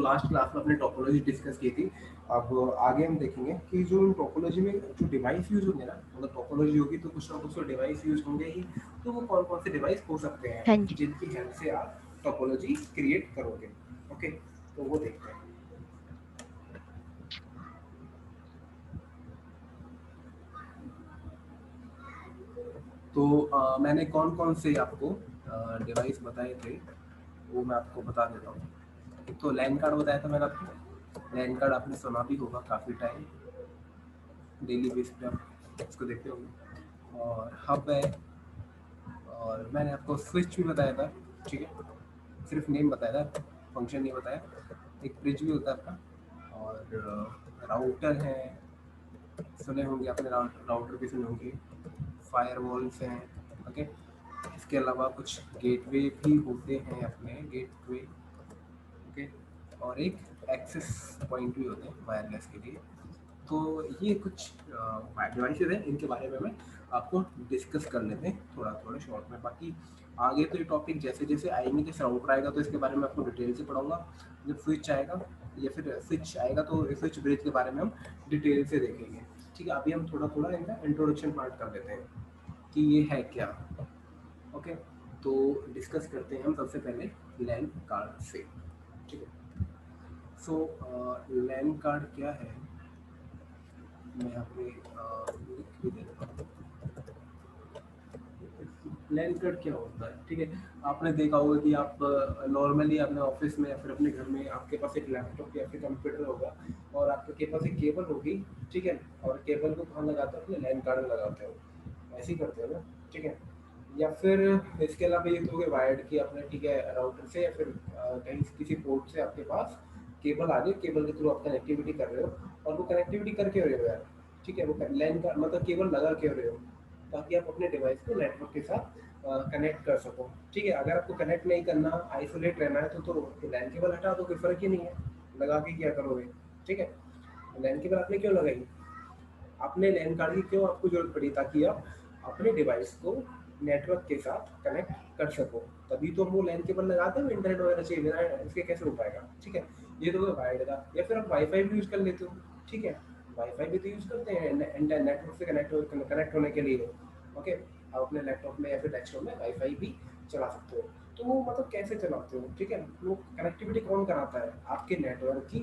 Last class में अपने topology discuss की थी। अब आगे हम देखेंगे कि जो टोपोलॉजी में जो डिवाइस यूज होंगे ना, मतलब टोपोलॉजी होगी तो कुछ ना कुछ तो डिवाइस यूज होंगे ही। तो वो कौन कौन से डिवाइस हो सकते हैं हाँ जी। जिनकी हेल्प से आप टोपोलॉजी क्रिएट करोगे। ओके, तो वो देखते हैं। तो मैंने कौन कौन से आपको डिवाइस बताए थे वो मैं आपको बता देता हूँ। एक तो लैन कार्ड बताया था मैंने आपको। लैन कार्ड आपने सुना भी होगा काफ़ी टाइम, डेली बेस पे आप इसको देखते होंगे। और हब है, और मैंने आपको स्विच भी बताया था, ठीक है, सिर्फ नेम बताया था, फंक्शन नहीं बताया। एक ब्रिज भी होता है आपका, और राउटर है, सुने होंगे आपने, राउटर भी सुने होंगे। फायरवॉल्स हैं, ओके। इसके अलावा कुछ गेटवे भी होते हैं अपने, गेटवे, ओके। और एक एक्सेस पॉइंट भी होते हैं वायरलेस के लिए। तो ये कुछ डिवाइसेज हैं, इनके बारे में मैं आपको डिस्कस कर लेते हैं थोड़ा थोड़ा शॉर्ट में। बाकी आगे तो ये टॉपिक जैसे जैसे आएंगे, जैसे राउटर आएगा तो इसके बारे में आपको डिटेल से पढ़ाऊंगा। जब स्विच आएगा या फिर स्विच आएगा तो स्विच ब्रिज के बारे में हम डिटेल से देखेंगे। ठीक है, अभी हम थोड़ा थोड़ा इनका इंट्रोडक्शन पार्ट कर लेते हैं कि ये है क्या। ओके, तो डिस्कस करते हैं हम सबसे पहले लैन कार्ड से। ठीक है, सो लैन कार्ड क्या है, मैं यहाँ पे लिख भी दे देता हूँ। लैन कार्ड क्या होता है, ठीक है। आपने देखा होगा कि आप नॉर्मली अपने ऑफिस में या फिर अपने घर में आपके पास एक लैपटॉप या फिर कंप्यूटर होगा, और आपके पास एक केबल होगी, ठीक है। और केबल को कहाँ लगाते हो, अपने लैन कार्ड में लगाते हो, ऐसे ही करते हो ना, ठीक है। या फिर इसके अलावा ये तो हो गया वायर्ड की अपने, ठीक है, राउटर से या फिर कहीं किसी पोर्ट से आपके पास केबल आ रही है, केबल के थ्रू आप कनेक्टिविटी कर रहे हो। और वो कनेक्टिविटी कर क्यों रहे हो यार, ठीक है, वो लैन का मतलब केबल लगा क्यों रहे हो, ताकि आप अपने डिवाइस को नेटवर्क के साथ कनेक्ट कर सको। ठीक है, अगर आपको कनेक्ट नहीं करना, आइसोलेट रहना है तो लैन केबल हटा दो, कोई फर्क ही नहीं है, लगा के क्या करोगे। ठीक है, लैन केबल आपने क्यों लगाई, अपने लैन कार्ड की क्यों आपको जरूरत पड़ी, ताकि आप अपने डिवाइस को नेटवर्क के साथ कनेक्ट कर सको। तभी तो हम वो लैन केबल लगाते हैं, इंटरनेट वगैरह चाहिए, बिना इसके कैसे हो पाएगा। ठीक है, ये तो वायर्ड का। या फिर आप वाईफाई भी यूज कर लेते हो, ठीक है, वाईफाई भी तो यूज करते हैं नेटवर्क से कनेक्ट होने के लिए। ओके, आप अपने लैपटॉप में या फिर डेस्कटॉप में वाईफाई भी चला सकते हो। तो वो मतलब कैसे चलाते हो, ठीक है, वो कनेक्टिविटी कौन कराता है, आपके नेटवर्क की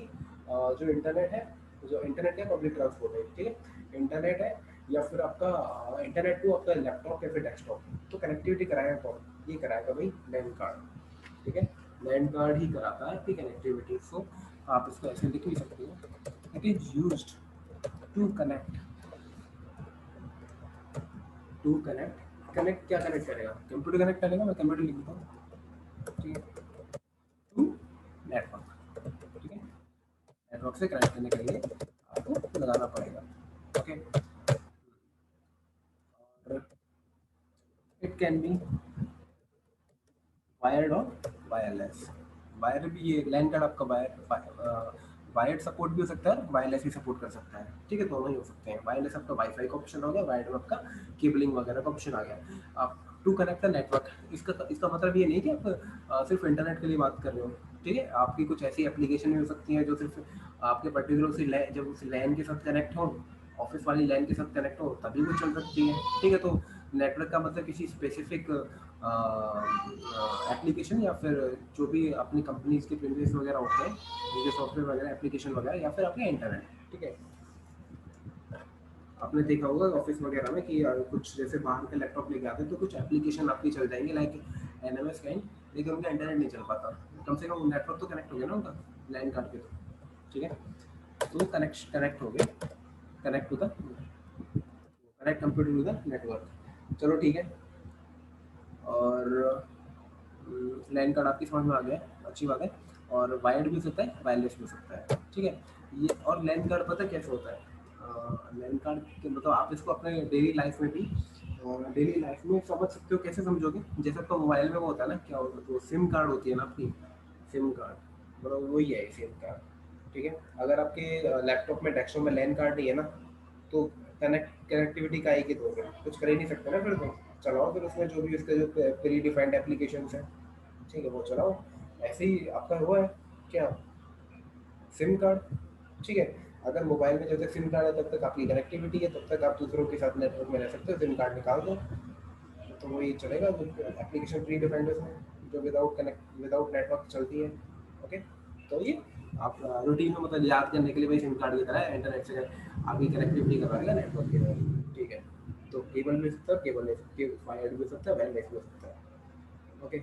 जो इंटरनेट है, जो इंटरनेट है पब्लिक ट्रांसपोर्ट है, ठीक है, इंटरनेट है, या फिर आपका इंटरनेट टू आपका लैपटॉप या फिर डेस्कटॉप, तो कनेक्टिविटी कराएगा कौन, ये कराएगा भाई लैन कार्ड। ठीक है, लैन कार्ड ही कराता है आपकी कनेक्टिविटी। सो आप इसको ऐसे लिख भी सकते हो, it is used to connect, to connect, connect क्या कनेक्ट करेगा, कंप्यूटर कनेक्ट करेगा, मैं कंप्यूटर लिख देता हूँ, ठीक है, टू नेटवर्क, ठीक है, नेटवर्क से कनेक्ट करने के लिए आपको लगाना पड़ेगा। ओके, और इट कैन बी वायर्ड और वायरलेस। वायर भी, ये लैन कार्ड आपका वायर्ड सपोर्ट भी हो सकता है, वायरलेस भी सपोर्ट कर सकता है, ठीक है, दोनों ही हो सकते हैं। वायरलेस आपका वाईफाई का ऑप्शन हो गया, वायर्ड में आपका केबलिंग वगैरह का ऑप्शन आ गया। आप टू कनेक्ट द नेटवर्क, इसका मतलब ये नहीं कि आप सिर्फ इंटरनेट के लिए बात कर रहे हो। ठीक है, आपकी कुछ ऐसी एप्लीकेशन भी हो सकती हैं जो सिर्फ आपके पर्टिकुलर उसी जब उस लैन के साथ कनेक्ट हो, ऑफिस वाली लैन के साथ कनेक्ट हो, तभी वो चल सकती है। ठीक है, तो नेटवर्क का मतलब किसी स्पेसिफिक एप्लीकेशन या फिर जो भी अपनी कंपनीज के प्रिविलेज वगैरह होते हैं, जैसे सॉफ्टवेयर वगैरह, एप्लीकेशन वगैरह, या फिर अपने इंटरनेट। ठीक है, आपने देखा होगा ऑफिस वगैरह में कि कुछ जैसे बाहर के लैपटॉप लेके आते हैं तो कुछ एप्लीकेशन आपकी चल जाएंगे, लाइक एनएमएस काइंड, लेकिन उनका इंटरनेट नहीं चल पाता। कम से कम नेटवर्क तो कनेक्ट हो गया ना उनका, लैन कार्ड पे तो। ठीक है, तो कनेक्ट हो गए, connect to the connect computer to the network. चलो ठीक है, और लैन कार्ड आपकी समझ में आ गया, अच्छी बात है। और वायर्ड भी हो सकता है, वायरलेस भी हो सकता है, ठीक है। ये और लैन कार्ड पता है कैसे होता है, लैन कार्ड के मतलब आप इसको अपने डेली लाइफ में भी, डेली लाइफ में समझ सकते हो। कैसे समझोगे, जैसे आपका मोबाइल में वो होता है ना, क्या होता है, तो सिम कार्ड होती है ना आपकी, सिम कार्ड, मतलब वही है सिम कार्ड। ठीक है, अगर आपके लैपटॉप में डेस्कटॉप में लैन कार्ड नहीं है ना, तो कनेक्टिविटी का ही दोगे, कुछ कर ही नहीं सकते ना फिर तो। चलाओ फिर उसमें जो भी उसके जो प्री डिफाइंड एप्लीकेशन है, ठीक है, वो चलाओ। ऐसे ही आपका हुआ है क्या, सिम कार्ड, ठीक है। अगर मोबाइल में जब तक सिम कार्ड है तब तक आपकी कनेक्टिविटी है, तब तक आप दूसरों के साथ नेटवर्क में रह सकते हो। सिम कार्ड निकाल दो तो वही चलेगा, जो एप्लीकेशन प्री डिफाइंड है जो विदाउट नेटवर्क चलती है। ओके, तो ये आप रूटीन में मतलब याद करने के लिए भाई सिम कार्ड की तरह इंटरनेट से आपकी कनेक्टिविटी करवा देगा नेटवर्क की तरह, ठीक है। तो केबल भी सकता है, केबल नहीं, वायर्ड भी हो सकता है, वायरलेस भी हो सकता है। ओके,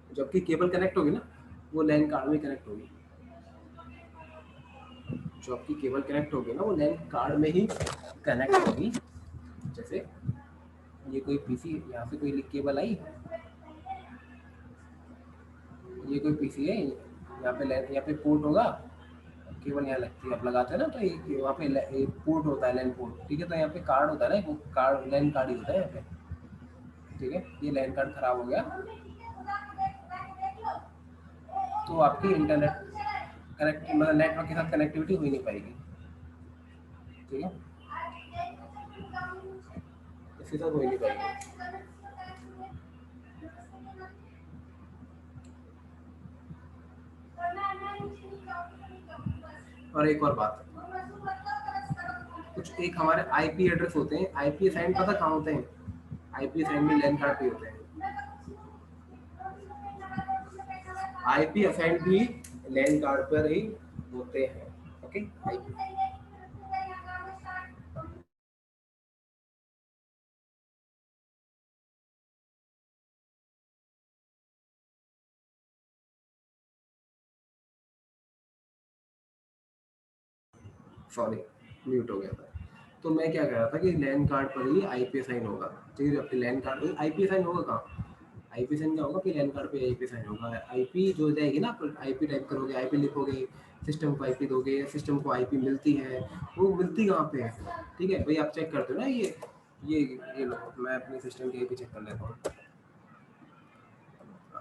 जबकि केबल कनेक्ट होगी ना वो लैन कार्ड में कनेक्ट होगी। जो आपकी केबल कनेक्ट होगी ना वो लैन कार्ड में ही कनेक्ट होगी। जैसे ये कोई पीसी, यहाँ से कोई केबल आई, ये कोई पीसी है, यहाँ पे पोर्ट होगा, केबल यहाँ लगती है, आप लगाते हैं ना तो वहाँ पे एक पोर्ट होता है, लैन पोर्ट, ठीक है। तो यहाँ पे कार्ड होता है ना, वो कार्ड लैन कार्ड ही होता है यहाँ पे, ठीक है। ये लैन कार्ड खराब हो गया तो आपकी इंटरनेट कनेक्ट मतलब नेटवर्क के साथ कनेक्टिविटी हो ही नहीं पाएगी, ठीक है, इसके साथ हो ही नहीं पाएगी। और एक और बात, कुछ एक हमारे आईपी एड्रेस होते हैं, आईपी असाइन पता कहाँ होते हैं? आईपी असाइन में लैन कार्ड पे होते हैं। आईपी असाइन भी लैन कार्ड पर ही होते हैं। ओके, सॉरी म्यूट हो गया था। तो मैं क्या कह रहा था कि लैन कार्ड पर ही आईपी असाइन होगा, ठीक है। अपने लैन कार्ड आईपी असाइन होगा कहाँ? आईपी साइन क्या होगा कि लैन कार्ड पे आईपी साइन होगा। आईपी जो हो जाएगी ना, आईपी टाइप करोगे, आईपी लिखोगे, सिस्टम को आईपी दोगे, या सिस्टम को आईपी मिलती है, वो मिलती कहाँ पे है, ठीक है भाई। आप चेक करते हो ना, ये ये लो, मैं अपने सिस्टम की आईपी चेक कर लेता हूँ।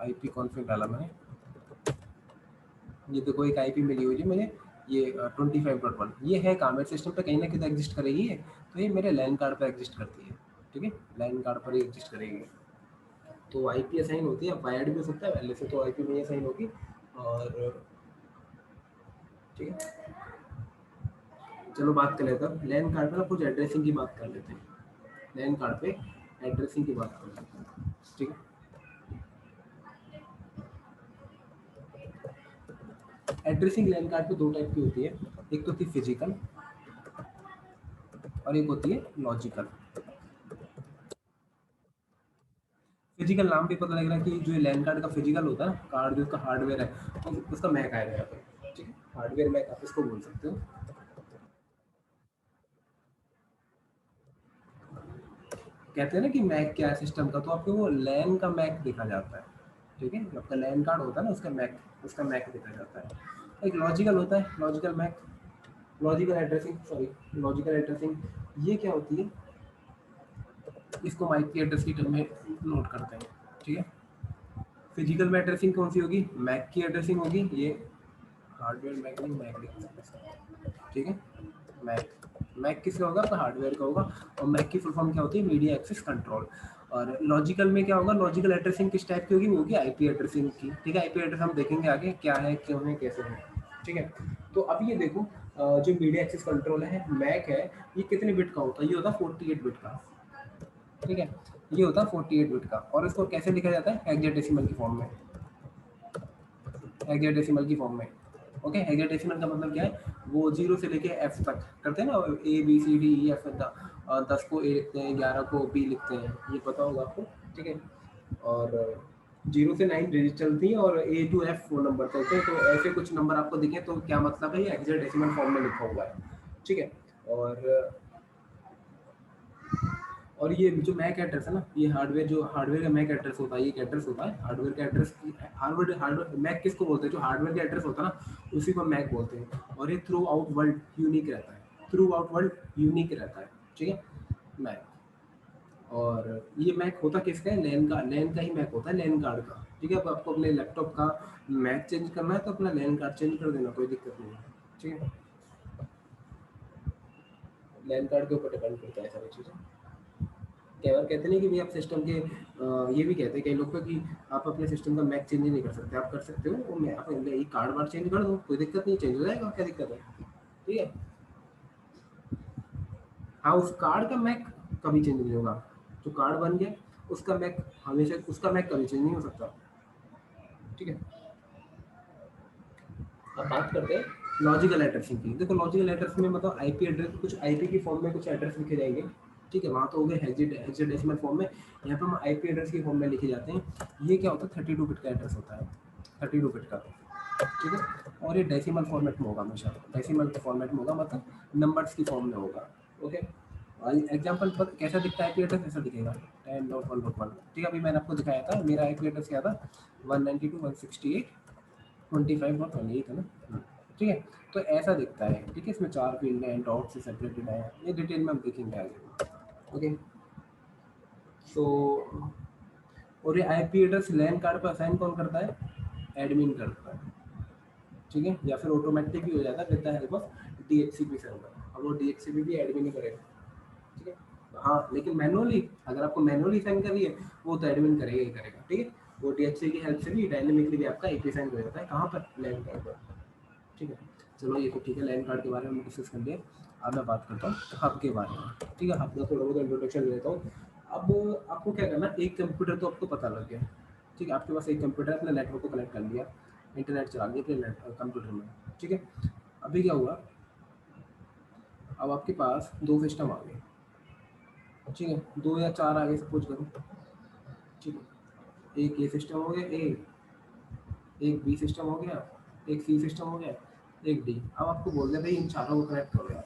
आईपी कॉन्फ़िग डाला मैंने, ये देखो एक आईपी मिली हुई है मुझे, ये 25.1 ये है कहाँ, मेरे सिस्टम पे कहीं ना कहीं एग्जिस्ट करेगी है, तो ये मेरे लैन कार्ड पे एग्जिस्ट करती है, ठीक है। लैन कार्ड पर ही एग्जिस्ट करेगी। तो आईपी असाइन होती है, वायर्ड भी हो सकता है, पहले से तो आईपी में ही असाइन होगी। और ठीक है, चलो बात कर लेते हैं लैन कार्ड पे ना, कुछ एड्रेसिंग की बात कर लेते हैं। लैन कार्ड पे एड्रेसिंग की बात कर लेते हैं, ठीक है। एड्रेसिंग लैन कार्ड पे दो टाइप की होती है, एक तो होती है फिजिकल और एक होती है लॉजिकल। फिजिकल नाम भी पता लग रहा है कि जो लैन कार्ड का फिजिकल होता है ना, कार्ड जो उसका हार्डवेयर है, तो उसका मैक आएगा यहाँ पे, ठीक है। हार्डवेयर मैक आप इसको बोल सकते हो। कहते हैं ना कि मैक क्या है सिस्टम का, तो आपको वो लैन का मैक देखा जाता है, ठीक है। जो आपका लैन कार्ड होता है ना, उसका मैक देखा जाता है। एक लॉजिकल होता है, logical MAC, logical addressing, sorry, logical addressing ये क्या होती है, इसको हम आईपी एड्रेस की टर्म में नोट करते हैं, ठीक है। फिजिकल में एड्रेसिंग कौन सी होगी? मैक की एड्रेसिंग होगी, ये हार्डवेयर मैक नहीं, मैक लिखते हैं, ठीक है। मैक, मैक किसका होगा? आपका हार्डवेयर का होगा। और मैक की फुल फॉर्म क्या होती है? Media access control. और लॉजिकल में क्या होगा? लॉजिकल एड्रेसिंग किस टाइप की होगी? वो होगी आईपी एड्रेसिंग की, ठीक है। आईपी एड्रेस हम देखेंगे आगे क्या है, क्यों है, कैसे है, ठीक है। तो अब ये देखो, जो मीडिया एक्सेस कंट्रोल है, मैक है, ये कितने बिट का होता है? ये होता है 48 बिट का, ठीक है। ये होता है 48 बिट का। और इसको कैसे लिखा जाता है? हेक्साडेसिमल की फॉर्म में, हेक्साडेसिमल की फॉर्म में। ओके, हेक्साडेसिमल का मतलब क्या है? वो 0 से लेके एफ तक करते हैं ना, A B C D E F, 10 को ए लिखते हैं, 11 को बी लिखते हैं, ये पता होगा आपको, ठीक है। और 0 से 9 डिजिट चलती है और ए टू एफ वो नंबर चलते हैं। तो ऐसे कुछ नंबर आपको दिखे तो क्या मतलब है? ये हेक्साडेसिमल फॉर्म में लिखा हुआ है, ठीक है। और और ये जो मैक एड्रेस है ना, ये हार्डवेयर का मैक एड्रेस होता है, ये एक एड्रेस होता है हार्डवेयर का एड्रेस। हार्डवेयर मैक किसको बोलते हैं? जो हार्डवेयर का एड्रेस होता है ना, उसी को मैक बोलते हैं। और ये थ्रू आउट वर्ल्ड यूनिक रहता है, थ्रू आउट वर्ल्ड यूनिक रहता है, ठीक है, मैक। और ये मैक होता किसका है? लैन का ही मैक होता है, लैन कार्ड का, ठीक है। अब आपको अपने लैपटॉप का मैक चेंज करना है तो अपना लैन कार्ड चेंज कर देना, कोई दिक्कत नहीं है, ठीक है। लैन कार्ड के ऊपर डिपेंड करता है सारी चीज़ें। कई बार कहते नहीं कि भाई आप सिस्टम के ये भी कहते हैं कई लोग को कि आप अपने सिस्टम का मैक चेंज नहीं कर सकते, आप कर सकते हो वो मैं आप ये कार्ड वार्ड चेंज कर दो, कोई दिक्कत नहीं, चेंज हो जाएगा, क्या दिक्कत है, ठीक है। हाँ, उस कार्ड का मैक कभी चेंज नहीं होगा, जो कार्ड बन गया उसका मैक हमेशा, उसका मैक कभी चेंज नहीं हो सकता, ठीक है। अब बात करते हैं लॉजिकल एड्रेसिंग की। देखो लॉजिकल एड्रेसिंग में मतलब आईपी एड्रेस, कुछ आईपी की फॉर्म में कुछ एड्रेस लिखे जाएंगे, ठीक है, वहाँ तो हो गए हेक्साडेसिमल फॉर्म में, यहाँ पे हम आईपी एड्रेस की फॉर्म में लिखे जाते हैं। ये क्या होता है, 32 बिट का एड्रेस होता है, 32 बिट का, ठीक है। और ये डेसिमल फॉर्मेट में होगा, हमेशा डेसिमल फॉर्मेट में होगा, मतलब नंबर्स की फॉर्म में होगा, ओके। और एग्जाम्पल पर कैसा दिखता है आईपी एड्रेस, ऐसा दिखेगा 10.1.1, ठीक है। अभी मैंने आपको दिखाया था मेरा आईपी एड्रेस क्या था, 192.168.25.28 है ना, ठीक है। तो ऐसा दिखता है, ठीक है। इसमें 4 फील्ड हैं, डॉट से सेपरेटेड है, ये डिटेल में हम देखेंगे आगे, ओके। सो और ये आईपी एड्रेस लैन कार्ड पर असाइन कौन करता है, एडमिन करता है, ठीक है, या फिर ऑटोमेटिक भी हो जाता है with the help of DHCP server, अब वो डीएचसीपी भी एडमिन ही करेगा, ठीक है। हाँ, लेकिन मैनुअली अगर आपको मैनुअली साइन करनी है वो तो एडमिन करेगा ही करेगा, ठीक है। वो डीएचसी की हेल्प से भी डायनेमिकली भी आपका एपी साइन हो जाता है, कहाँ पर, लैन कार्ड पर, ठीक है। चलो ये तो ठीक है, लैन कार्ड के बारे में डिस्कस कर लिया। अब मैं बात करता हूँ हब के बारे में, ठीक है। हब का थोड़ा बहुत इंट्रोडक्शन दे देता हूँ। अब आपको क्या करना, एक कंप्यूटर तो आपको पता लग गया, ठीक है, आपके पास एक कंप्यूटर है, अपने नेटवर्क को कनेक्ट कर लिया, इंटरनेट चला लिया अपने कंप्यूटर में, ठीक है। अभी क्या हुआ, अब आपके पास दो सिस्टम आ गए, ठीक है, दो या चार आगे सपोज करो, ठीक है। एक ये सिस्टम हो गया ए, एक बी सिस्टम हो गया, एक सी सिस्टम हो गया, एक डी। अब आपको बोल दे भाई इन चारों को कनेक्ट करो यार,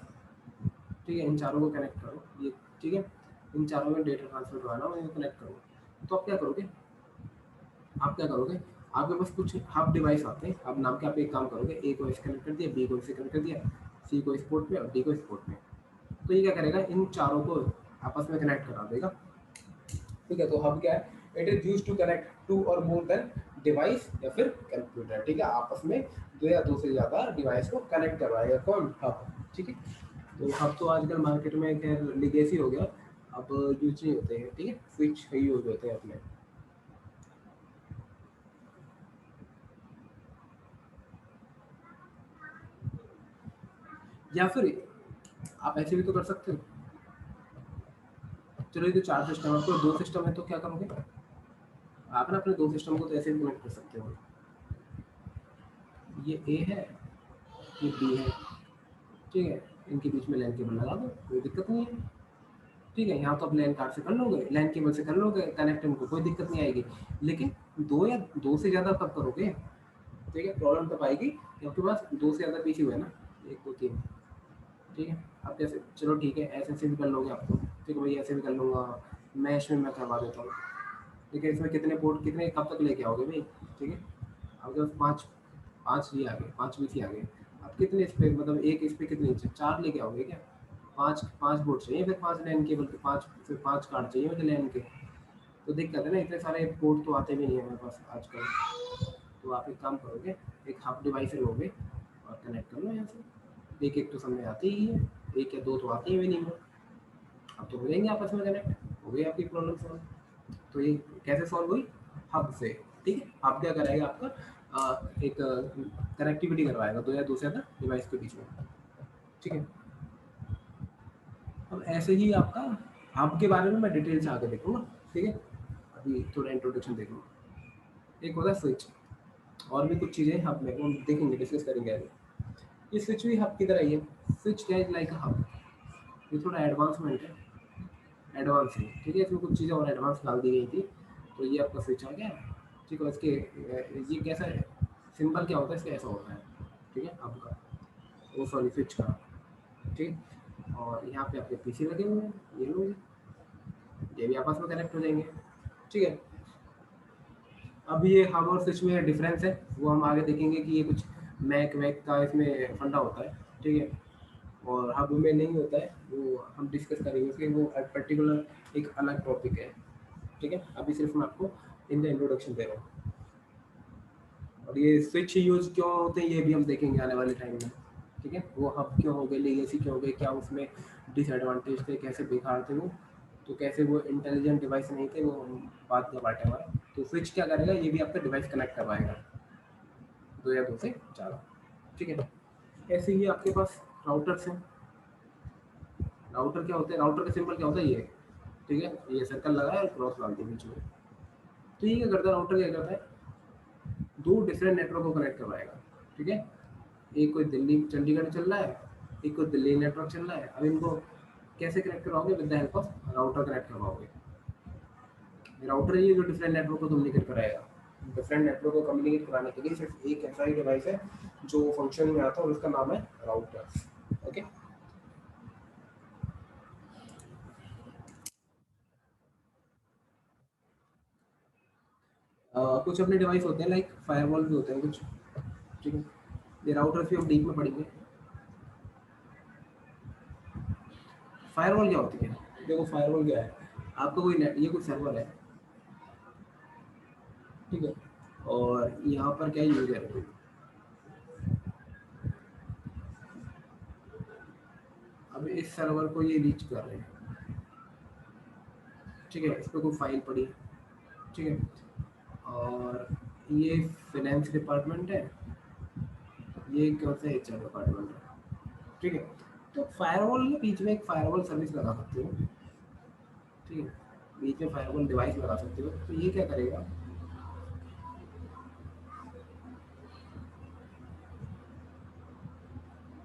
ठीक है, इन चारों को कनेक्ट करो ये, ठीक है, इन चारों में डेटा ट्रांसफर करवाना हो, इनको कनेक्ट करो। तो आप क्या करोगे, आप क्या करोगे, आपके पास कुछ हब डिवाइस आते हैं, अब नाम के आप एक काम करोगे, ए को इससे कनेक्ट कर दिया, बी को इससे कनेक्ट कर दिया, सी को इस पोर्ट पे और डी को इस पोर्ट पे। तो ये क्या करेगा, इन चारों को आपस में कनेक्ट करा देगा, ठीक है। तो हब क्या है, it is used to connect two or more then device या फिर कंप्यूटर, ठीक है, आपस में दो या दो से ज़्यादा डिवाइस को कनेक्ट करवाएगा कौन, हब, ठीक है। तो हब तो आजकल मार्केट में खैर लिगेसी हो गया, अब यूज नहीं होते हैं, ठीक है, स्विच ही यूज होते हैं अपने। या फिर आप ऐसे भी तो कर सकते हो, चलो ये तो चार सिस्टम है, आपको दो सिस्टम है तो क्या करोगे, आप ना अपने दो सिस्टम को तो ऐसे भी कनेक्ट कर सकते हो, ये ए है, ये बी है, ठीक है, इनके बीच में लैन केबल लगा दो, कोई दिक्कत नहीं है, ठीक है। यहाँ तो आप लैन कार्ड से कर लोगे, लैन केबल से कर लोगे कनेक्ट, इनको कोई दिक्कत नहीं आएगी। लेकिन दो या दो से ज़्यादा कब करोगे, ठीक है, प्रॉब्लम तब आएगी जब आपके पास दो से ज़्यादा पीसी हुए ना, एक दो तीन, ठीक है। आप कैसे, चलो ठीक है, ऐसे ऐसे भी कर लोगे आपको, ठीक है भाई, ऐसे भी कर लूँगा, मैश में मैं करवा देता हूँ, ठीक है। इसमें कितने पोर्ट, कितने कब तक लेके आओगे भाई, ठीक है। आपके पास पाँच, पाँच ये आ गए, पाँच पीसी आ गए, आप कितने इस पे, मतलब एक इस पे कितने, चार लेके आओगे क्या, पाँच पाँच बोर्ड चाहिए, फिर पाँच लैन केबल के, पाँच फिर पाँच कार्ड चाहिए मुझे लैन के। तो दिक्कत है ना, इतने सारे पोर्ट तो आते भी नहीं है मेरे पास आजकल। तो आप एक काम करोगे, एक हब डिवाइस लोगे और कनेक्ट कर लो यहाँ से, एक एक तो समझ आती ही है, एक या दो तो आती ही भी नहीं है, अब तो हो जाएंगे आपस में कनेक्ट, हो गई आपकी प्रॉब्लम सॉल्व। तो ये कैसे सॉल्व हुई, हब से, ठीक है। हब क्या कराएगा आपका, एक कनेक्टिविटी करवाएगा दो या दो से ज़्यादा डिवाइस के बीच में, ठीक है। अब ऐसे ही आपका हब के बारे में मैं डिटेल से आगे देखूंगा, ठीक है। अभी थोड़ा इंट्रोडक्शन देख लूँ। एक होता है स्विच, और भी कुछ चीज़ें हब में हम देखेंगे, डिस्कस करेंगे आगे। ये स्विच भी हब की तरह ही है, स्विच क्या है, लाइक हब, ये थोड़ा एडवांसमेंट है, एडवांस है, ठीक है। इसमें कुछ चीज़ें और एडवांस डाल दी गई थी, तो ये आपका स्विच आ गया, ठीक है। इसके ये कैसा है, सिंबल क्या होता है इसका, ऐसा होता है, ठीक है, हब का, वो सॉरी स्विच का, ठीक। और यहाँ पे आपके पीसी लगे हुए हैं, ये लोग, ये भी आपस में कनेक्ट हो जाएंगे, ठीक है। अब ये हब और स्विच में डिफरेंस है, वो हम आगे देखेंगे कि ये कुछ मैक वैक का इसमें फंडा होता है, ठीक है। और हब में नहीं होता है, वो हम डिस्कस करेंगे, उसके वो पर्टिकुलर एक अलग टॉपिक है, ठीक है। अभी सिर्फ मैं आपको इनका इंट्रोडक्शन दे रहा हूँ। और ये स्विच यूज क्यों होते हैं ये भी हम देखेंगे आने वाले टाइम में, ठीक है। वो हब क्यों हो गए, लेगेसी क्यों हो गए, क्या उसमें डिसएडवांटेज थे, कैसे बेकार थे वो, तो कैसे वो इंटेलिजेंट डिवाइस नहीं थे, वो हम बात का पार्ट है हमारा। तो स्विच क्या करेगा, ये भी आपका डिवाइस कनेक्ट करवाएगा, दो या दो से ज़्यादा, ठीक है। ऐसे ही आपके पास राउटर्स हैं। राउटर क्या होते हैं, राउटर का सिंबल क्या होता है, ये, ठीक है, ये सर्कल लगा है और क्रॉस डाल दी बीच में। तो ये क्या करता है, राउटर क्या करता है, दो डिफरेंट नेटवर्क को कनेक्ट करवाएगा, ठीक है। एक कोई दिल्ली चंडीगढ़ चल रहा है, एक कोई दिल्ली नेटवर्क चल रहा है। अब इनको कैसे कनेक्ट करवाओगे, with the help of router connect करवाओगे। राउटर ही जो डिफरेंट नेटवर्क को कम्युनिकेट कराएगा। डिफरेंट नेटवर्क को कम्युनिकेट कराने के लिए सिर्फ एक ऐसा ही डिवाइस है जो फंक्शन में आता है, और उसका नाम है राउटर। ओके। कुछ अपने डिवाइस होते हैं, लाइक फायरवॉल भी होते हैं कुछ, ठीक है। ये राउटर्स भी हम डीप में पढ़ेंगे। फायरवॉल क्या होती है, देखो फायरवॉल क्या है, आपका कोई नेट, ये कोई सर्वर है, ठीक है, और यहाँ पर क्या यूजर है। अब इस सर्वर को ये रीच कर रहे हैं, ठीक है, इस पर कोई फाइल पड़ी है, ठीक है, और ये फाइनेंस डिपार्टमेंट है, ये कौन सा एचआर डिपार्टमेंट है, ठीक है। तो फायरवॉल के बीच में एक फायरवॉल सर्विस लगा सकते हो, ठीक है, बीच में फायरवॉल डिवाइस लगा सकते हो। तो ये क्या करेगा,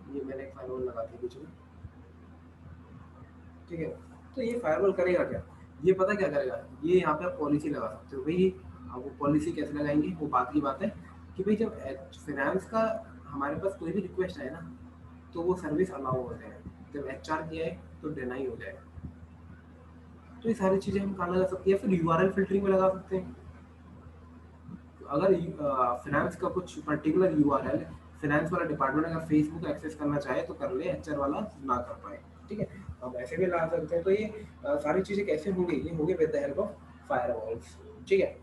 ये मैंने एक फायरवॉल लगा दी बीच में, ठीक है। तो ये फायरवॉल करेगा क्या, ये पता क्या करेगा, ये यहाँ पे आप पॉलिसी लगा सकते हो भाई। अब वो पॉलिसी कैसे लगाएंगे, वो बात की बात है कि भाई जब फाइनेंस का हमारे पास कोई भी रिक्वेस्ट आए ना, तो वो सर्विस अलाउ हो जाए, जब एचआर किया है तो डिनाई हो जाए। तो ये सारी चीज़ें हम कहाँ लगा सकते हैं, या फिर यूआरएल फिल्टरिंग में लगा सकते हैं। अगर फाइनेंस का कुछ पर्टिकुलर यूआरएल फाइनेंस वाला डिपार्टमेंट अगर फेसबुक एक्सेस करना चाहे तो कर ले, एचआर वाला ना कर पाए, ठीक है। हम ऐसे भी ला सकते हैं। तो ये सारी चीज़ें कैसे होंगी, ये होंगे with the help of firewalls, ठीक है।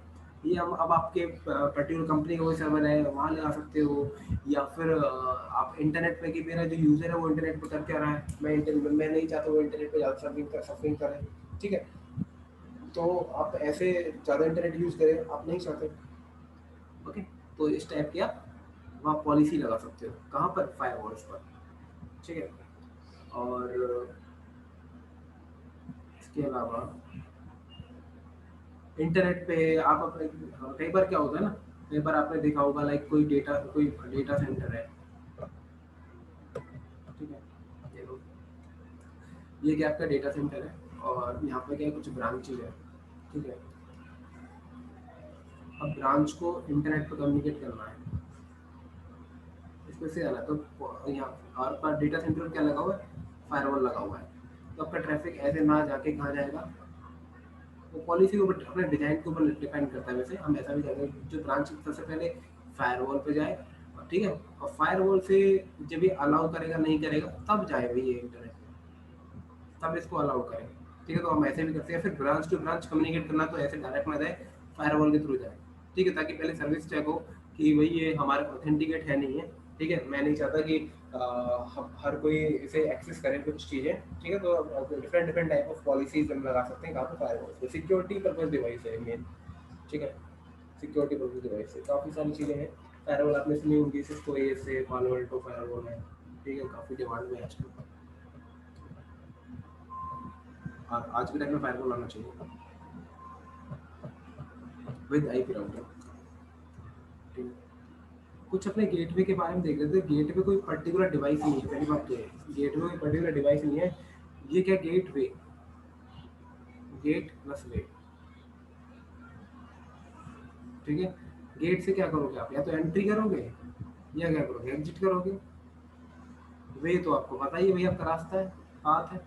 ये हम अब आपके पर्टिकुलर कंपनी का कोई सर्वर है वहाँ लगा सकते हो, या फिर आप इंटरनेट पे, कि मेरा जो यूज़र है वो इंटरनेट पे कर क्या रहा है, मैं नहीं चाहता वो इंटरनेट पे ज़्यादा सर्फिंग करे, ठीक है। तो आप ऐसे ज़्यादा इंटरनेट यूज़ करें आप नहीं चाहते, ओके। तो इस टाइप की आप वहाँ पॉलिसी लगा सकते हो, कहाँ पर, फायरवॉल्स पर, ठीक है। और इसके अलावा इंटरनेट पे आप अपने, कई बार क्या होता है ना, कई बार आपने देखा होगा लाइक कोई डेटा सेंटर है, ठीक है, ये लो, ये क्या आपका डेटा सेंटर है, और यहाँ पे क्या है, कुछ ब्रांचेज है, ठीक है। अब ब्रांच को इंटरनेट पर कम्युनिकेट करना है, इसमें से आना, तो यहाँ आपका डेटा सेंटर क्या लगा हुआ है, फायरवॉल लगा हुआ है। तो आपका ट्रैफिक ऐसे ना जाके कहाँ जाएगा, वो पॉलिसी के ऊपर, अपने डिजाइन के ऊपर डिपेंड करता है। वैसे हम ऐसा भी चाहते हैं जो ब्रांच सबसे पहले फायरवॉल पे जाए, और ठीक है, और फायरवॉल से जब ये अलाउ करेगा नहीं करेगा तब जाए भाई ये इंटरनेट पे, तब इसको अलाउ करें, ठीक है। तो हम ऐसे भी करते हैं, फिर ब्रांच टू ब्रांच कम्युनिकेट करना तो ऐसे डायरेक्ट ना जाए, फायरवॉल के थ्रू जाए, ठीक है, ताकि पहले सर्विस चेक हो कि भाई ये हमारा ऑथेंटिकेट है नहीं है, ठीक है। मैं नहीं चाहता कि हर कोई इसे एक्सेस करे कुछ चीज़ें, ठीक है। तो different different type of policies हम लगा सकते हैं कहाँ पे, फायरवॉल पे सिक्योरिटी पर्पज डिवाइस है मेन, ठीक है। सिक्योरिटी पर्पज डिवाइस से काफ़ी सारी चीज़ें हैं। फायरवॉल आपने सुनी होंगी, सिस्को ए से पालो अल्टो फायरवॉल है, ठीक है, काफ़ी डिमांड में है आजकल, और आज के टाइम में फायरवॉल आना चाहिए विद आईपी राउटर, ठीक है। कुछ अपने गेटवे के बारे में देख रहे थे, गेटवे कोई पर्टिकुलर डिवाइस नहीं है, पहली बात तो ये, गेटवे कोई पर्टिकुलर डिवाइस नहीं है। ये क्या, गेटवे, गेट प्लस वे, ठीक है। गेट से क्या करोगे आप, या तो एंट्री करोगे या क्या करोगे, एग्जिट करोगे। वे तो आपको पता ही है भाई, आपका रास्ता है, पाथ है।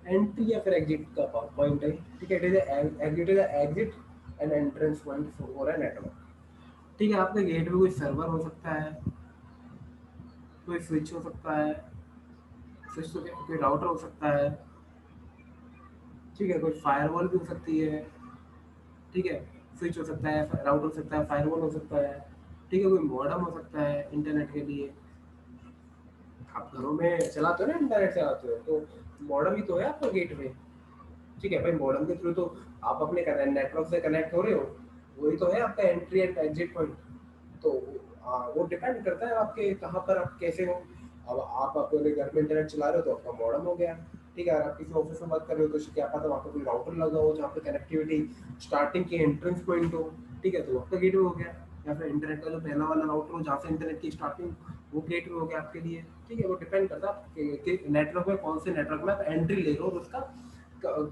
एंट्री या फिर एग्जिट का पॉइंट है, ठीक है। It is exit and entrance point for a network, ठीक है। आपका गेट में कोई सर्वर हो सकता है, कोई स्विच हो सकता है, स्विच तो कोई राउटर हो सकता है, ठीक है, कोई फायरवॉल भी हो सकती है, ठीक है। स्विच हो सकता है, राउटर हो सकता है, फायरवॉल हो सकता है, ठीक है, कोई मॉडम हो सकता है इंटरनेट के लिए। आप घरों में चलाते हो ना, इंटरनेट चलाते हो, तो मॉडम ही तो है आपका गेटवे, ठीक है भाई, मॉडेम के थ्रू तो आप अपने नेटवर्क से कनेक्ट हो रहे हो, वही तो है आपका एंट्री एंड एग्जिट पॉइंट। तो वो डिपेंड करता है आपके कहाँ पर आप कैसे हो। अब आप अपने घर में इंटरनेट चला रहे हो तो आपका मॉडेम हो गया, ठीक है। अगर आप किसी ऑफिस में बात कर रहे हो तो क्या पता वहाँ पर कोई राउटर लगा हो जहाँ पे कनेक्टिविटी स्टार्टिंग की एंट्रेंस पॉइंट हो, ठीक है, तो आपका गेटवे हो गया। या फिर इंटरनेट का जो पहला वाला राउटर हो जहाँ से इंटरनेट की स्टार्टिंग, वो गेटवे हो गया आपके लिए, ठीक है। वो डिपेंड करता है कि नेटवर्क में कौन से नेटवर्क में आप एंट्री ले रहे हो और उसका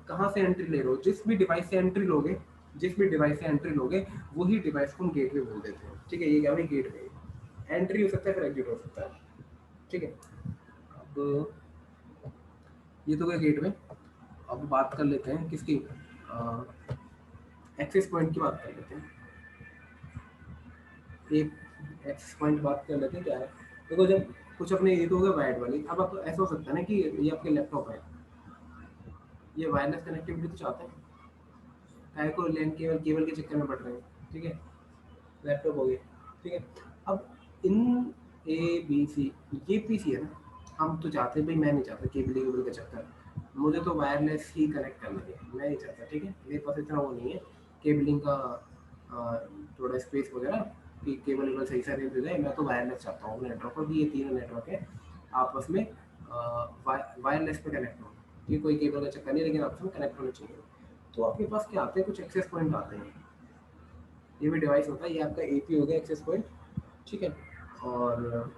कहाँ से एंट्री ले रहे हो। जिस भी डिवाइस से एंट्री लोगे, जिस भी डिवाइस से एंट्री लोगे, वही डिवाइस को हम गेटवे बोल देते हैं, ठीक है। ये क्या भाई, गेटवे एंट्री हो सकता है फिर एग्जिट हो सकता है, ठीक है। अब ये तो गया गेटवे। अब बात कर लेते हैं किसकी, एक्सेस पॉइंट की बात कर लेते हैं। एक एक्सेस पॉइंट बात कर लेते हैं क्या है। देखो जब कुछ अपने ये तो हो गया वायर्ड वाली, अब आप ऐसा हो सकता है ना कि ये आपके लैपटॉप है, ये वायरलेस कनेक्टिविटी तो चाहते हैं, काय को लैन केबल केबल के चक्कर में पड़ रहे हैं, ठीक है। लैपटॉप हो गए, ठीक है। अब इन ए बी सी, ये पीसी है ना, हम तो चाहते हैं भाई, मैं नहीं चाहता केबल केबल का चक्कर, मुझे तो वायरलेस ही कनेक्ट करना है, मैं नहीं चाहता, ठीक है। मेरे पास इतना वो नहीं है केबलिंग का, थोड़ा स्पेस वगैरह कि केबल वेबल सही से अरेंज हो जाए। मैं तो वायरलेस चाहता हूँ अपने नेटवर्क पर, भी ये तीनों नेटवर्क है आपस में वायरलेस पे कनेक्ट हो, ये कोई केबल का चक्कर नहीं, लेकिन आपस में कनेक्ट होना चाहिए। तो आपके पास क्या आते हैं, कुछ एक्सेस पॉइंट आते हैं। ये भी डिवाइस होता है, ये आपका एपी हो गया एक्सेस पॉइंट, ठीक है। और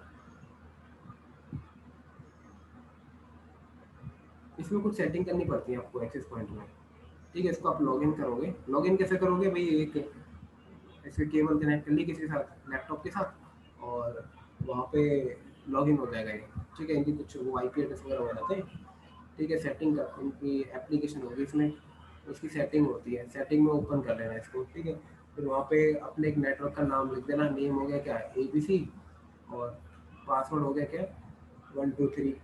इसमें कुछ सेटिंग करनी पड़ती है आपको एक्सेस पॉइंट में, ठीक है। इसको आप लॉगिन करोगे, लॉगिन कैसे करोगे भाई, एक ऐसे केबल कनेक्ट कर ली किसी के साथ, लैपटॉप के साथ, और वहाँ पे लॉगिन हो जाएगा ये, ठीक है। इनकी कुछ वो आईपी एड्रेस वगैरह हो जाते हैं, ठीक है। सेटिंग कर, इनकी एप्लीकेशन होगी इसमें, उसकी सेटिंग होती है, सेटिंग में ओपन कर लेना इसको, ठीक है। फिर वहाँ पे अपने एक नेटवर्क का नाम लिख देना, नेम हो गया क्या, ABC, और पासवर्ड हो गया क्या, 123,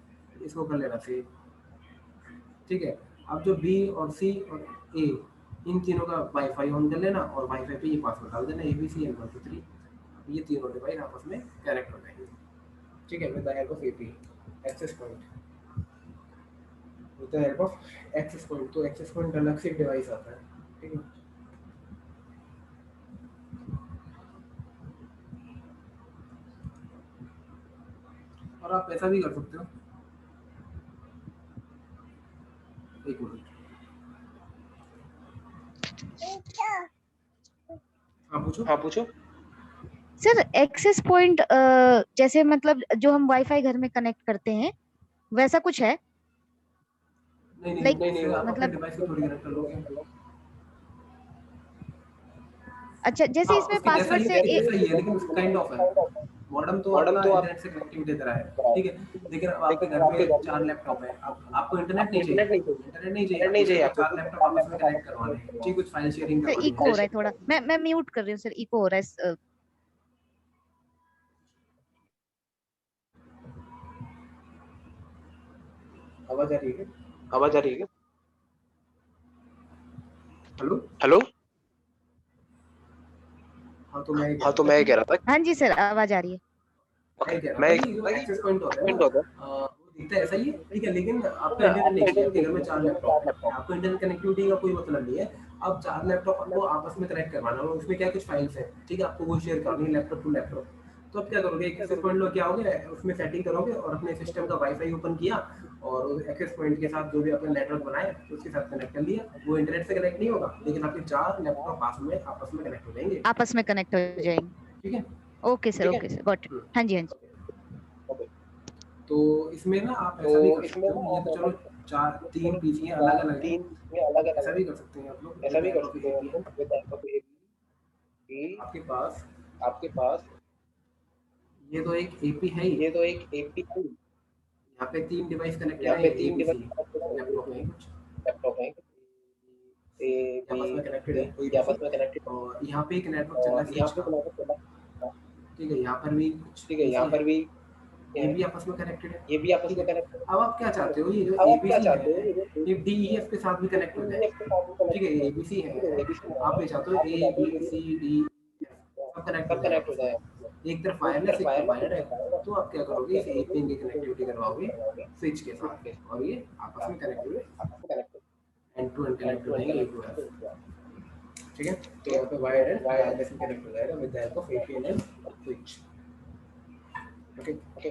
इसको कर लेना सेव, ठीक है। अब जो बी और सी और ए, इन तीनों का वाईफाई ऑन कर लेना, और वाईफाई पे ये पासवर्ड डाल देना, ABC and 123, ये तीनों डिवाइस आपस में कनेक्ट हो जाएंगे, ठीक है, with the help of AP access point, with the help of access point. तो एक्सेस पॉइंट अलग से डिवाइस आता है, ठीक है। और आप ऐसा भी कर सकते हो, एक मिनट, हाँ पूछो। हाँ पूछो। सर एक्सेस पॉइंट जैसे मतलब जो हम वाईफाई घर में कनेक्ट करते हैं वैसा कुछ है? नहीं नहीं, लाइक नहीं आप अपने मतलब डिवाइस को थोड़ी कनेक्ट कर लोगे। अच्छा, जैसे हाँ इसमें उसके जैसा पासवर्ड ही से है, जैसा ही है, लेकिन उसका काइंड ऑफ है। मॉडेम तो मॉडेम आपका तो आप इंटरनेट से कनेक्टिविटी दे रहा है, ठीक है। लेकिन अब आपके घर पे 4 लैपटॉप है, अब आपको इंटरनेट नहीं चाहिए, इंटरनेट नहीं चाहिए, आपको सिर्फ 4 लैपटॉप आपस में कनेक्ट करवाने हैं, ठीक, कुछ फाइल शेयरिंग सर करवानी इको है। हो रहा है थोड़ा, मैं म्यूट कर रही हूँ सर, इको हो रहा है। आवाज आ रही है? आवाज आ रही है? हेलो। हेलो। हाँ तो मैं ये कह हाँ रहा तो था मैं ये कि कह रहा था, हाँ जी सर, आवाज आ रही है। मैं ये कह रहा मैं था ये कि जो एक्सेस पॉइंट होता है ना, पॉइंट होता वो दिखता है ऐसा ही है, ठीक है। लेकिन आपका इंटरनेट नहीं चाहिए, आपके घर में 4 लैपटॉप है, आपको इंटरनेट कनेक्टिविटी का कोई मतलब नहीं है। अब 4 लैपटॉप आपको आपस में कनेक्ट करवाना है, उसमें क्या कुछ फाइल्स है, ठीक है, आपको वो शेयर करनी है लैपटॉप टू लैपटॉप। तो अब क्या करोगे, एक एक्सेस पॉइंट लो, क्या होगे उसमें सेटिंग करोगे और अपने सिस्टम का वाईफाई ओपन किया, और उस एक्सेस पॉइंट के साथ जो भी आपने नेटवर्क बनाया उसके साथ कनेक्ट कर लिया। वो इंटरनेट से कनेक्ट नहीं होगा, लेकिन आपके 4 लैपटॉप आपस में कनेक्ट हो जाएंगे, आपस में कनेक्ट हो जाएंगे। ठीक है। Okay sir, okay sir, got it. हाँ जी, हाँ जी। तो इसमें ना आप तो ऐसा भी कर इसमें सकते हो, ना ये आप तो चलो ऐसा 3 पीसी हैं, अलग अलग हैं, तीन में अलग अलग ऐसा है, भी कर सकते हैं आप लोग ऐसा विद द भी कर हेल्प ऑफ सकते हैं आप एपीआई। लोग विद हेल्प ऑफ एपी। आपके पास आपके पास ये तो एक एपी है ही, ये तो एक एपी है, यहाँ पे 3 डिवाइस कनेक्टेड यहाँ है, पे ए 3 बी डिवाइस सी लैपटॉप है कुछ, लैपटॉप है, ए ये बी आपस में कनेक्टेड है ए ये बी सी, आपस में कनेक्टेड, और यहाँ पे एक नेटवर्क चल रहा है और यहाँ स्विच पे का, बनाना चला, ठीक है। यहाँ पर भी कुछ ठीक है, पीसी यहाँ हैं, पर भी ये है, भी आपस में कनेक्टेड है, ये भी आपस ठीक में है। कनेक्टेड है। अब आप क्या चाहते हो, ये जो अब ए आप बी क्या सी चाहते है, हो, ये ये डी ई एफ के साथ भी कनेक्ट हो जाए, इसके साथ भी कनेक्ट ठीक है। हो ए बी सी जाए, है, एबीसी आप है, ये चाहते हो आप ए चाहते बी हो सी डी सब कनेक्ट हो सब जाए कनेक्ट हो आपस जाए, में, एक तरफ एक वायरलेस तरफ एक तरफ वायरलेस वायर्ड एक है। तरफ वायरलेस, तो आप क्या तो आप करोगे, क्या इस ए करोगे, पिन की कनेक्टिविटी करवाओगे स्विच के स्विच के साथ, और ये आपस में कनेक्ट हुए, आपस में connect end to end connect हो जाएंगे एक बार, ठीक है। तो यहाँ पे वायर्ड एंड वायरलेस कनेक्ट हो जाएगा with the help of APN and switch, okay.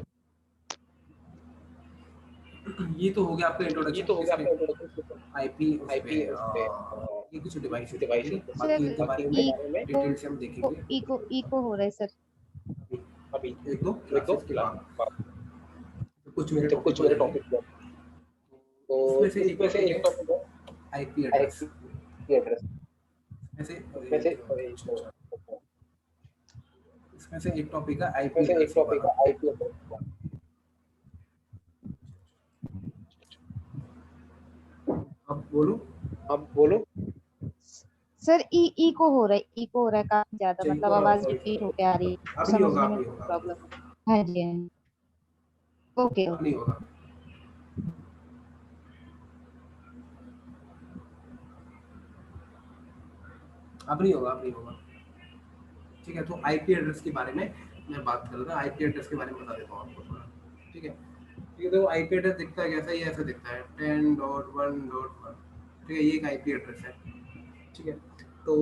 ये तो हो गया आपका इंट्रोडक्शन आईपी उस पे, ये कुछ डिवाइस है, बाकी इनके बारे में डिटेल से हम देखेंगे इको हो रहा है सर। अभी एक दो क्लासेस के बाद। तो कुछ मेरे तो कुछ मेरे टॉपिक तो उसमें से इसमें से एक टॉपिक है आईपी एड्रेस, एड्रेस ऐसे वैसे इसमें से एक टॉपिक है आईपी वैसे एक एड्रेस टॉपिक है आईपी एड्रेस। अब बोलो, अब बोलो सर इको हो रहा है, इको हो रहा है काफी ज्यादा, अच्छा, मतलब echo, आवाज sorry, रिपीट होके आ रही है, अब नहीं होगा, समझने अब में नहीं होगा, प्रॉब्लम। हाँ जी, हाँ जी, ओके अब नहीं होगा। अब नहीं होगा, अब नहीं होगा, ठीक है। तो आईपी एड्रेस के बारे में मैं बात कर रहा था, आईपी एड्रेस के बारे में बता देता हूँ आपको थोड़ा, ठीक है। ठीक है, तो आईपी एड्रेस दिखता है कैसा, ये ऐसा दिखता है 10.1.1, ठीक है, ये एक आईपी एड्रेस है, ठीक है। तो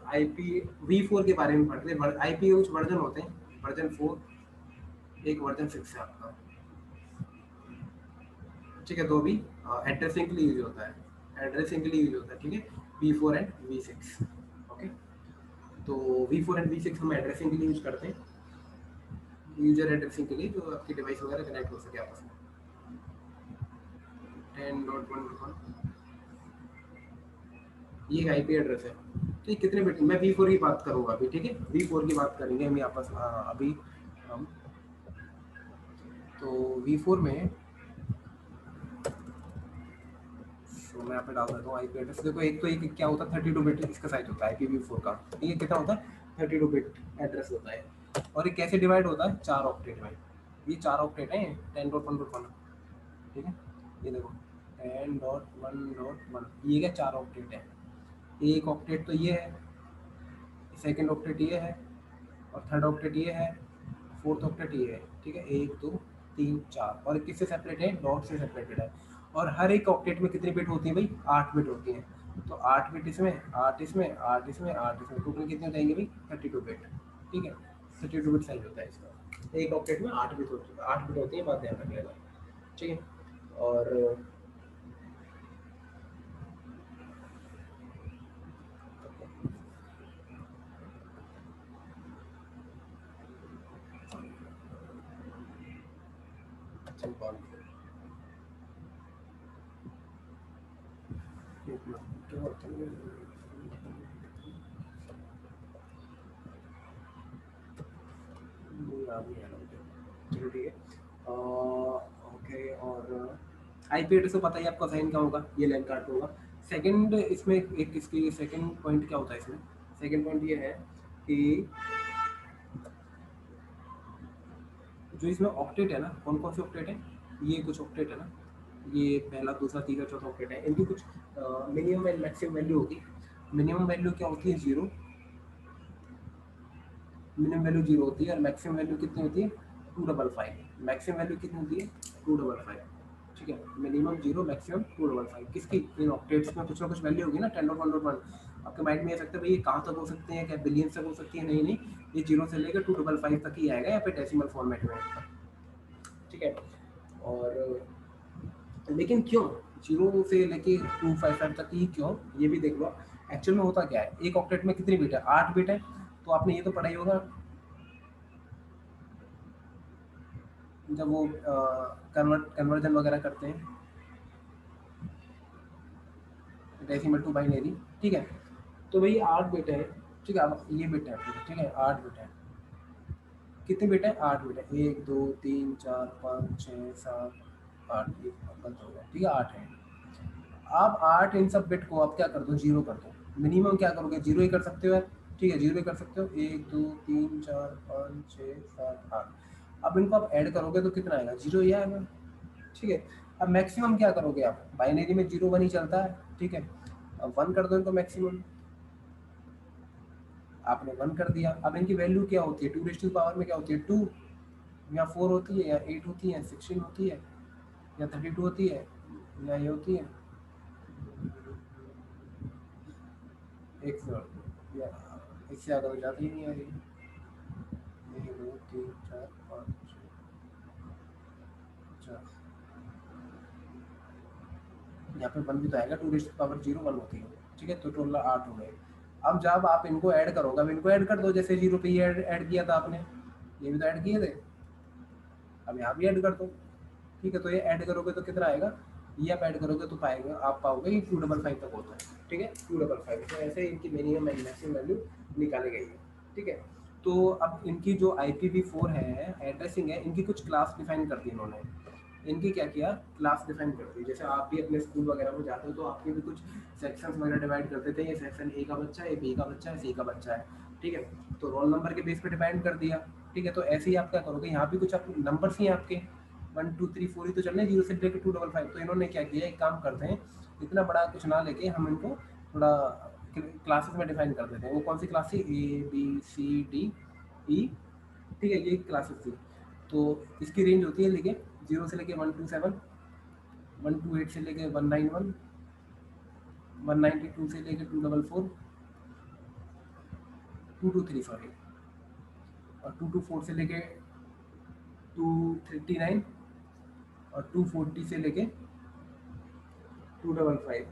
आईपी V4 के बारे में पढ़ते हैं। आईपी के कुछ वर्जन होते हैं, वर्जन 4, एक वर्जन 6 है आपका, ठीक है। तो भी एड्रेसिंग के लिए यूज होता है, एड्रेसिंग के लिए यूज होता है, ठीक है, V4 एंड V6, ओके। तो V4 एंड V6 हम एड्रेसिंग के लिए यूज करते हैं, यूजर एड्रेसिंग के लिए, जो आपके डिवाइस वगैरह कनेक्ट हो सके आपस में। 10.1.1 ये आईपी एड्रेस है, तो ये कितने बिट, मैं V4 की बात करूंगा अभी, ठीक है, V4 की बात करेंगे हम आपस अभी हम। तो V4 में तो मैं यहाँ पे डाल देता हूँ आईपी एड्रेस। देखो एक तो एक क्या होता है 32 बिट इसका साइज होता है IPv4 का, ये कितना होता है 32 बिट एड्रेस होता है। और ये कैसे डिवाइड होता है, 4 ऑक्टेट में, ये 4 ऑक्टेट है 10.1.1, ठीक है। ये देखो 10.1.1, ये क्या 4 ऑक्टेट है, एक ऑक्टेट तो ये है, सेकेंड ऑक्टेट ये है, और थर्ड ऑक्टेट ये है, फोर्थ ऑक्टेट ये है, ठीक है। 1 2 3 4, और किससे सेपरेट है, डॉट से सेपरेटेड है। और हर एक ऑक्टेट में कितनी बिट होती है भाई, 8 बिट होती हैं। तो 8 बिट इसमें, 8 इसमें, 8 इसमें, 8 इसमें, टोटल कितने हो जाएंगे भाई 32 बिट, ठीक है। 32 बिट साइज होता है इसका, एक ऑक्टेट में 8 बिट होती है, 8 बिट होती है, बात ध्यान रख लेना, ठीक है। और चलो ठीक है, ओके। और आईपी एड्रेस तो पता ही आपको साइन क्या होगा, ये लाइन काट होगा। सेकंड इसमें एक इसकी सेकंड पॉइंट क्या होता है इसमें, सेकंड पॉइंट ये है कि जो इसमें ऑक्टेट है ना, कौन कौन से ऑक्टेट है, ये कुछ ऑक्टेट है ना, ये पहला दूसरा तीसरा चौथा ऑक्टेट है, इनकी कुछ मिनिमम एंड मैक्सिमम वैल्यू होगी। मिनिमम वैल्यू क्या होती है 0, मिनिमम वैल्यू 0 होती है, और मैक्सिमम वैल्यू कितनी होती है 255, मैक्सिमम वैल्यू कितनी होती है 255, ठीक है। मिनिमम 0, मैक्सिमम 255, किसकी, इन ऑक्टेट्स में कुछ ना कुछ वैल्यू होगी ना। 10.1.1 आपके माइंड में ये सकता है भाई ये कहाँ तक हो सकते हैं, क्या बिलियन तक हो सकती है, नहीं नहीं, ये 0 से लेकर 255 तक ही आएगा यहाँ पे डेसिमल फॉर्मेट में, ठीक है। और लेकिन क्यों 0 से लेके 255 तक ही क्यों, ये भी देख लो। एक्चुअल में होता क्या है, एक ऑक्टेट में कितनी बिट है, 8 बिट है। तो आपने ये तो पढ़ा ही होगा जब वो कन्वर्जन वगैरह करते हैं डेसिमल टू बाइनरी, ठीक है। तो भाई 8 बिट है, ठीक है, अब ये बिट है, ठीक है, 8 बिट है, कितने बिट है, 8 बिट है, 1 2 3 4 5 6 7 8, ये गलत हो गया, ठीक है, 8 है। आप 8 इन सब बिट को आप क्या कर दो, 0 कर दो। मिनिमम क्या करोगे, 0 ही कर सकते हो यार, ठीक है, 0 ही कर सकते हो। 1 2 3 4 5 6 7 8, अब इनको आप ऐड करोगे तो कितना आएगा, 0 ही आएगा, ठीक है। अब मैक्सिमम क्या करोगे आप, बाइनरी में 0 1 ही चलता है, ठीक है। अब 1 कर दो इनको मैक्सिमम, आपने 1 कर दिया। अब इनकी वैल्यू क्या होती है, 2 रेज़ टू पावर में क्या होती है, 2 या 4 होती है, या 8 होती है, 16 होती है, या 32 होती है, या ये होती है एक मिनट या इससे आगे तो जाती ही नहीं आ रही। 1 2 3 4 5 6 यहाँ पे 1 भी तो आएगा, 2 रेज़ टू पावर 0 1 होती है, ठीक है, तो टोटल 8 हो गए। अब जब आप इनको ऐड करोगे, अब इनको ऐड कर दो, जैसे 0 पे ये ऐड किया था आपने, ये भी तो ऐड किए थे, अब यहाँ भी ऐड कर दो, ठीक है। तो ये ऐड करोगे तो कितना आएगा, ये आप ऐड करोगे तो पाएगा, आप पाओगे ये 255 तक होता है, ठीक है, 255। तो ऐसे इनकी मिनिमम एंड मैक्सिमम वैल्यू निकाली गई है, ठीक है। तो अब इनकी जो IPv4 है, एड्रेसिंग है, इनकी कुछ क्लास डिफाइन कर दी इन्होंने। इनकी क्या किया, क्लास डिफाइन कर दी। जैसे आप भी अपने स्कूल वगैरह में जाते हो तो आपके भी कुछ सेक्शंस वगैरह डिवाइड करते थे, ये सेक्शन A का बच्चा है, ये B का बच्चा है, C का बच्चा है, ठीक है। तो रोल नंबर के बेस पे डिवाइड कर दिया, ठीक है। तो ऐसे ही आप क्या करोगे, यहाँ भी कुछ आप नंबर्स ही हैं आपके 1 2 3 4 ही तो चलने, 0 से लेकर 255। तो इन्होंने क्या किया, एक काम करते हैं, इतना बड़ा कुछ ना लेके हम इनको थोड़ा क्लासेस में डिफाइन कर देते हैं। वो कौन सी क्लास थी, ABCDE, ठीक है, ये क्लासेस थी। तो इसकी रेंज होती है लेके 0 से लेके 127, 128 से लेके 191, 192 से लेके 244, 223 सॉरी, और 224 से लेके 239, और 240 से लेके 255,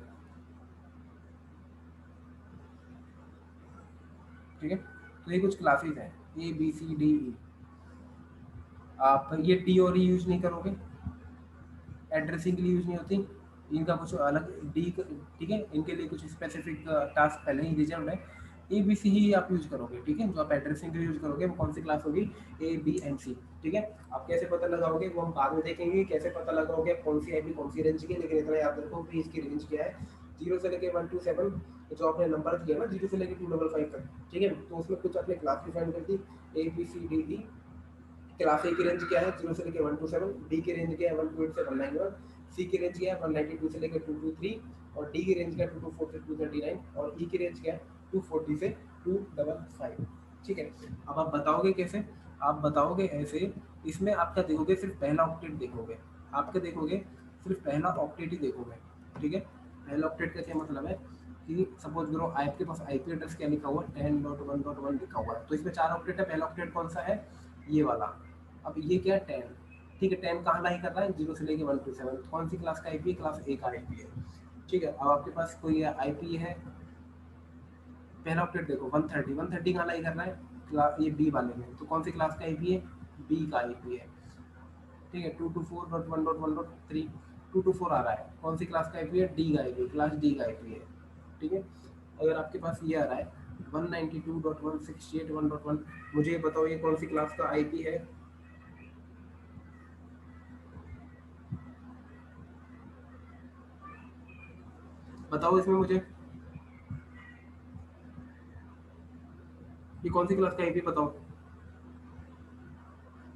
ठीक है। तो ये कुछ क्लासेस हैं ABCDE। आप ये T और E यूज नहीं करोगे, एड्रेसिंग के लिए यूज नहीं होती, इनका कुछ अलग डी, ठीक है, इनके लिए कुछ स्पेसिफिक टास्क पहले ही रिजर्व है। ABC ही आप यूज करोगे, ठीक है। जो आप एड्रेसिंग के लिए यूज करोगे वो कौन सी क्लास होगी, A B and C, ठीक है। आप कैसे पता लगाओगे वो हम बाद में देखेंगे, कैसे पता लगाओगे कौन सी IP कौन सी रेंज की, लेकिन इतना याद रखो कि इसकी रेंज क्या है, 0 से लेके 127, जो आपने नंबर दिया ना 0 से लेके 255 तक, ठीक है। तो उसमें कुछ आपने क्लास डिफाइन कर दी, ABCDE। क्लास A की रेंज क्या है, 0 से लेके 127, B की रेंज क्या है 128 से 191, C की रेंज क्या है 192 से लेकर 223, और D की रेंज क्या है 224 से 239, और E की रेंज क्या है 240 से 255, ठीक है। अब आप बताओगे कैसे, आप बताओगे ऐसे, इसमें आप क्या देखोगे, सिर्फ पहला ऑक्टेट देखोगे, आपके देखोगे सिर्फ पहला ऑक्टेट ही देखोगे, ठीक है। पहला ऑक्टेट का क्या मतलब है कि सपोज करो आपके पास IP एड्रेस क्या लिखा हुआ है, 10.1.1 लिखा हुआ है, तो इसमें 4 ऑक्टेट है, पहला ऑक्टेट कौन सा है, ये वाला। अब ये क्या है 10, ठीक है, 10 कहाँ लाई कर रहा है, 0 से लेके 127, कौन सी क्लास का IP है, क्लास A का IP है, ठीक है। अब आपके पास कोई IP है, पहला ऑक्टेट देखो 130, 130 कहाँ लाई कर रहा है, क्लास ये B वाले में, तो कौन सी क्लास का IP है, B का IP है, ठीक है। 224.1.1.3, 224 आ रहा है, कौन सी क्लास का IP है, D का IP, क्लास D का IP है, ठीक है। अगर आपके पास ये आ रहा है 192.168.1.1, मुझे ये बताओ ये कौन सी क्लास का IP है, बताओ इसमें मुझे, ये कौन सी क्लास का IP बताओ,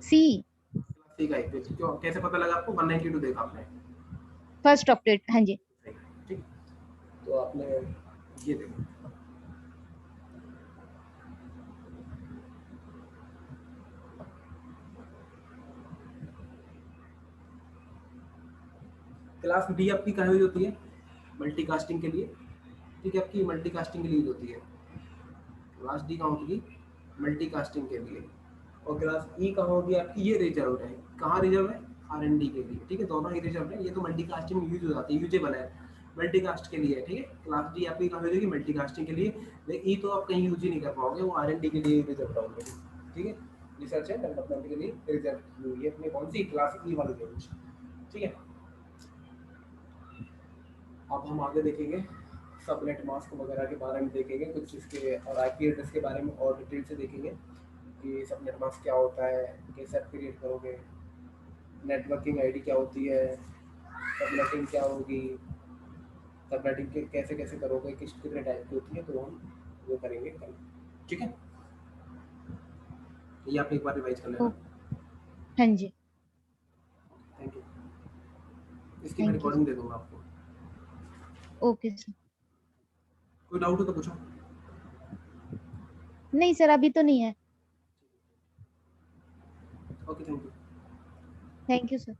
C, क्लास C का IP, क्यों, कैसे पता लगा आपको, 192 देखा आपने, फर्स्ट ऑक्टेट, हाँ जी। ठीक, तो आपने ये देखो, क्लास D आपकी कहाँ यूज होती है, मल्टीकास्टिंग के लिए, ठीक है, आपकी मल्टीकास्टिंग के लिए यूज होती है, क्लास D कहाँ होगी, मल्टीकास्टिंग के लिए। और क्लास E कहाँ होगी आपकी, ये रिजर्व है, कहाँ रिजर्व है, R&D के लिए, ठीक है, दोनों ही रिजर्व है, ये तो मल्टीकास्टिंग में यूज हो जाती है, यूजेबल है, मल्टीकास्ट के लिए, ठीक है। क्लास D आपकी कहाँ होगी, मल्टीकास्टिंग के लिए, लेकिन E तो आप कहीं यूज ही नहीं कर पाओगे, वो R&D के लिए रिजर्व होगी, ठीक है, रिसर्च एंड डेवलपमेंट के लिए रिजर्व की हुई है अपनी कौन सी, क्लास E वाली रेंज, ठीक है। अब हम आगे देखेंगे सबनेट मास्क वगैरह के बारे में देखेंगे कुछ, इसके और IP एड्रेस के बारे में और डिटेल से देखेंगे कि सबनेट मास्क क्या होता है, कैसे आप क्रिएट करोगे, नेटवर्किंग ID क्या होती है, सबनेटिंग क्या होगी, सबनेटिंग के कैसे कैसे करोगे, किस कितने टाइप की होती है, तो हम वो करेंगे कल, ठीक है। ये आप एक बार रिवाइज कर लेना, हाँ जी, थैंक यू। इसकी मैं थैंक यू। रिकॉर्डिंग दे दूंगा आपको, ओके सर। कोई डाउट हो तो पूछो। नहीं सर, अभी तो नहीं है। Okay, thank you. Thank you sir.